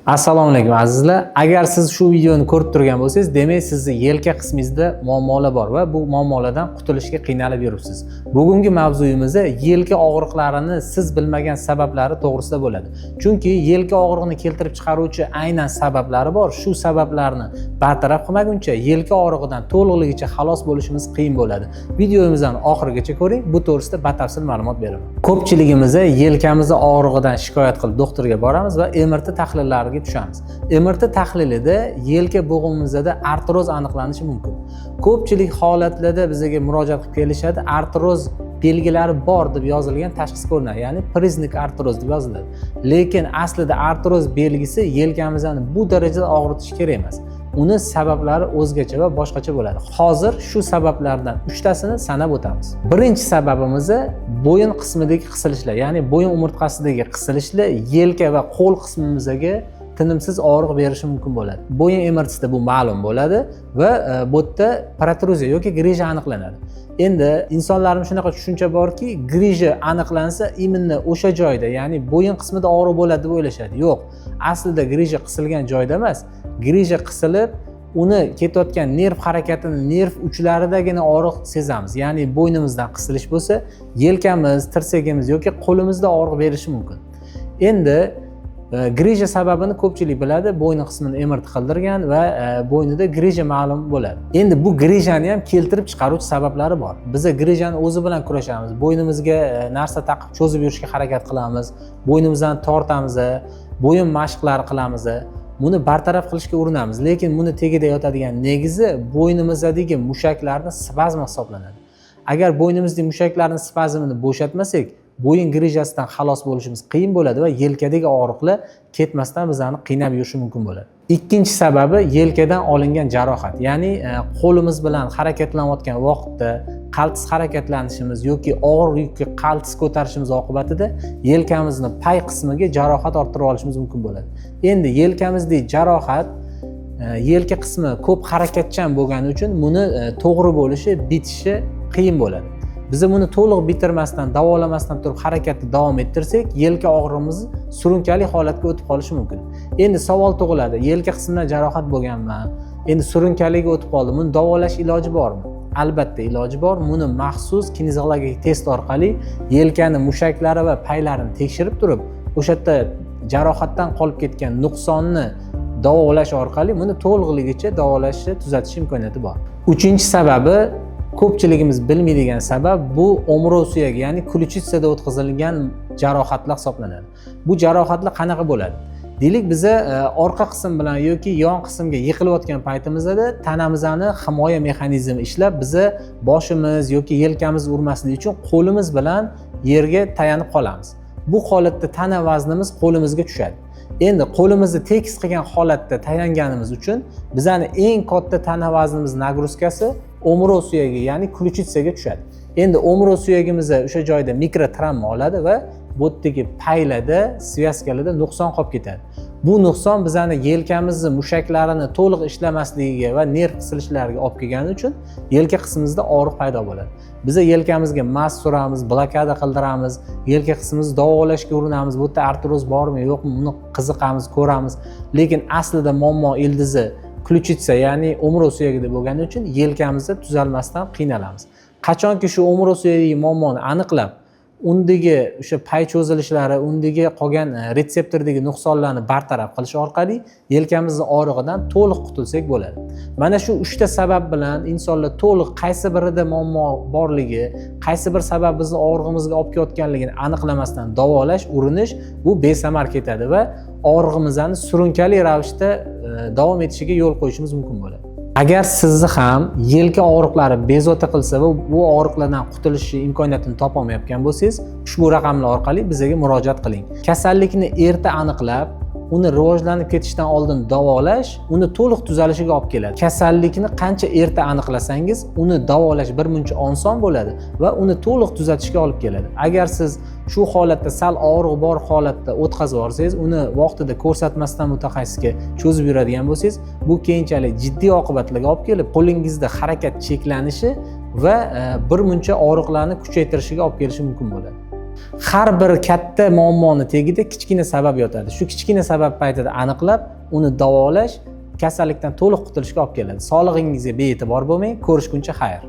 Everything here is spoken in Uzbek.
Assalomu alaykum azizlar. Agar siz shu videoni ko'rib turgan bo'lsangiz, demak sizni yelka qismingizda muammolar bor va bu muammolardan qutulishga qiynalib yuribsiz. Bugungi mavzuyimiz yelka og'riqlarini siz bilmagan sabablari to'g'risida bo'ladi. Chunki yelka og'rig'ini keltirib chiqaruvchi aynan sabablari bor. Shu sabablarni bartaraf qilmaguncha yelka og'rig'idan to'liqligicha xalos bo'lishimiz qiyin bo'ladi. Videomizni oxirigacha ko'ring, bu to'g'risida batafsil ma'lumot beraman. Ko'pchiligimiz yelkamizni og'rig'idan shikoyat qilib doktorga boramiz va MRT tahlillariga tushamiz. MRT tahlilida yelka bo'g'imimizda artroz aniqlanishi mumkin. Ko'pchilik holatlarda bizga murojaat qilib kelishadi, artroz belgilari bor deb yozilgan tashxis ko'rinadi, ya'ni priznik artroz deb yoziladi. Lekin aslida artroz belgisi yelkamizni bu darajada og'ritishi kerak emas. Uni sabablari o'zgacha va boshqacha bo'ladi. Hozir shu sabablardan 3 tasini sanab o'tamiz. Birinchi sababimiz bo'yin qismidagi qisilishlar, ya'ni bo'yin umurtqasidagi qisilishlar yelka va qo'l qismimizga tinimsiz og'riq berishi mumkin bo'ladi. Bo'yin MRT'sida bu ma'lum bo'ladi va bu yerda protruziya yoki grija aniqlanadi. Endi insonlarning shunaqa tushuncha borki, grija aniqlansa, imенно o'sha joyda, ya'ni bo'yin qismida og'riq bo'ladi deb o'ylashadi. Yo'q, aslida grija qisilgan joyda emas. Grija qisilib, uni ketayotgan nerv harakatini nerv uchlaridagina og'riq sezamiz. Ya'ni bo'ynimizdan qisilish bo'lsa, yelkamiz, tirsagimiz yoki qo'limizda og'riq berishi mumkin. Endi grija sababini ko'pchilik biladi, bo'yin qismini MRT qildirgan va bo'ynida grija ma'lum bo'ladi. Endi bu grijani ham keltirib chiqaruvchi sabablari bor. Biz grijani o'zi bilan kurashamiz. Bo'ynimizga narsa taqib cho'zib yurishga harakat qilamiz, bo'ynimizdan tortamiz, bo'yin mashqlari qilamiz. Buni bartaraf qilishga urinamiz, lekin buni tagida yotadigan negizi bo'ynimizdagi mushaklarning spazmi hisoblanadi. Agar bo'ynimizdagi mushaklarning spazmini bo'shatmasak, bo'yin grijasidan xalos bo'lishimiz qiyin bo'ladi va yelkadagi og'riqlar ketmasdan bizlarni qiynab yurishi mumkin bo'ladi. Ikkinchi sababi yelkadan olingan jarohat. Ya'ni qo'limiz bilan harakatlanayotgan vaqtda qaltis harakatlanishimiz yoki og'ir yukni qaltis ko'tarishimiz oqibatida yelkamizning pay qismiga jarohat orttirib olishimiz mumkin bo'ladi. Endi yelkamizdagi jarohat yelka qismi ko'p harakatchan bo'lgani uchun buni to'g'ri bo'lishi, bitishi qiyin bo'ladi. Biz buni to'liq bitirmasdan, davolamasdan turib harakatni davom ettirsak, yelka og'rig'imiz surunkali holatga o'tib qolishi mumkin. Endi savol tug'iladi, yelka qismidan jarohat bo'lganmi? Endi surunkaliga o'tib qoldi. Buni davolash iloji bormi? Albatta iloji bor. Buni maxsus kinezologik test orqali yelkani mushaklari va paylarini tekshirib turib, o'sha yerda jarohatdan qolib ketgan nuqsonni davolash orqali buni to'liqligicha davolashni tuzatish imkoniyati bor. Uchinchi sababi, ko'pchiligimiz bilmaydigan sabab, bu omro suyagi, ya'ni ключицада o'tkazilgan jarohatlar hisoblanadi. Bu jarohatlar qanaqa bo'ladi? Deylik, biz orqa qism bilan yoki yon qismga yiqilayotgan paytimizda tanamizni himoya mexanizmi ishlab, biz boshimiz yoki yelkamiz urmasligi uchun qo'limiz bilan yerga tayanib qolamiz. Bu holatda tana vaznimiz qo'limizga tushadi. Endi qo'limizni tekis qilgan holatda tayanganimiz uchun bizning eng katta tana vaznimiz nagruzkasi omro suyagi, ya'ni ключицаga tushadi. Endi omro suyagimiz o'sha joyda mikrotravma oladi va bu yerdagi paylarda, svyaskalarda nuqson qolib ketadi. Bu nuqson bizning yelkamizning mushaklarini to'liq ishlamasligiga va nerv qisilishlariga olib kelgani uchun yelka qismimizda og'riq paydo bo'ladi. Biz yelkamizga mas suramiz, blokada qildiramiz, yelka qismimizni davolashga urinamiz. Bu yerda artroz bormi, yo'qmi, buni qiziqamiz, ko'ramiz. Lekin aslida muammo ildizi ключица, ya'ni omro suyagida bo'lgani uchun yelkamizda tuzalmasdan qiynalamiz. Qachonki shu omro suyagidagi muammoni aniqlab, undagi o'sha pay cho'zilishlari, undagi qolgan retseptordagi nuqsonlarni bartaraf qilish orqali yelkamizning og'rig'idan to'liq qutulsak bo'ladi. Mana shu 3 ta sabab bilan insonlar to'liq qaysi birida muammo borligi, qaysi bir sabab bizning og'rig'imizga olib kelayotganligini aniqlamasdan davolash, urinish bu besamar ketadi va og'rig'imizni surunkali ravishda davom etishiga yo'l qo'yishimiz mumkin bo'ladi. Agar sizni ham yelka og'riqlari bezovta qilsa va bu og'riqlardan qutulish imkoniyatini topa olmayotgan bo'lsangiz, ushbu raqamlar orqali bizga murojaat qiling. Kasallikni erta aniqlab, uni rivojlanib ketishdan oldin davolash uni to'liq tuzalishiga olib keladi. Kasallikni qancha erta aniqlasangiz, uni davolash birmuncha oson bo'ladi va uni to'liq tuzatishga olib keladi. Agar siz shu holatda sal og'riq bor holatda o'tkazib yorsangiz, uni vaqtida ko'rsatmasdan mutaxassisga cho'zib yuradigan bo'lsangiz, bu keyinchalik jiddiy oqibatlarga olib kelib, qo'lingizda harakat cheklanishi va birmuncha og'riqlarni kuchaytirishiga olib kelishi mumkin bo'ladi. Har bir katta muammoni tagida kichkina sabab yotadi. Shu kichkina sabab paytida aniqlab, uni davolash kasallikdan to'liq qutulishga olib keladi. Sog'lig'ingizga bee'tibor bo'lmang, ko'rishguncha xayr.